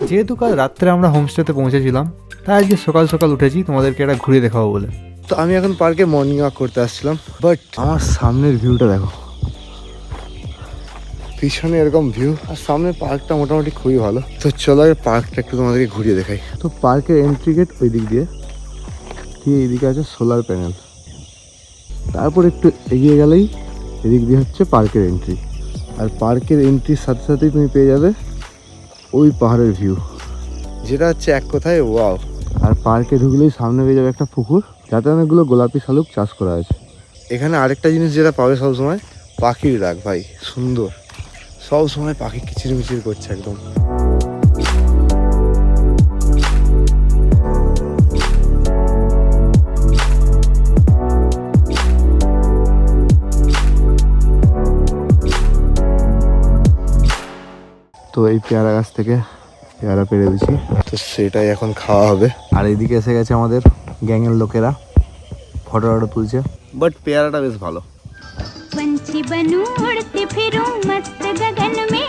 যেহেতু কাল রাত্রে আমরা হোমস্টেতে পৌঁছেছিলাম, তাই আজকে সকাল সকাল উঠেছি তোমাদেরকে এটা ঘুরে দেখাবো বলে। তো আমি এখন পার্কে মর্নিং ওয়াক করতে আসছিলাম, বাট আমার সামনের ভিউটা দেখো, পিছনে এরকম ভিউ আর সামনের পার্কটা মোটামুটি খুবই ভালো। তো চলো পার্কটা একটু তোমাদেরকে ঘুরিয়ে দেখাই। তো পার্কের এন্ট্রি গেট ওই দিক দিয়ে, ঠিক এইদিকে আছে সোলার প্যানেল। তারপর একটু এগিয়ে গেলেই এদিক দিয়ে হচ্ছে পার্কের এন্ট্রি। আর পার্কের এন্ট্রির সাথে সাথেই তুমি পেয়ে যাবে ওই পাহাড়ের ভিউ, যেটা হচ্ছে এক কথায় ওয়াও। আর পার্কে ঢুকলেই সামনে পেয়ে যাবে একটা পুকুর, যাতে অনেকগুলো গোলাপি শালুক চাষ করা আছে। এখানে আরেকটা জিনিস যেটা পাবে সবসময়, পাখির ডাক। ভাই সুন্দর, সব সময় পাখি কিচিরমিচির করছে একদম। তো এই পেয়ারা গাছ থেকে পেয়ারা পেড়ে দিচ্ছি, তো সেটাই এখন খাওয়া হবে। আর এইদিকে এসে গেছে আমাদের গ্যাংয়ের লোকেরা, ফটো টটো তুলছে। বাট পেয়ারাটা বেশ ভালো। पंछी बनूं उड़ती फिरूं मस्त गगन में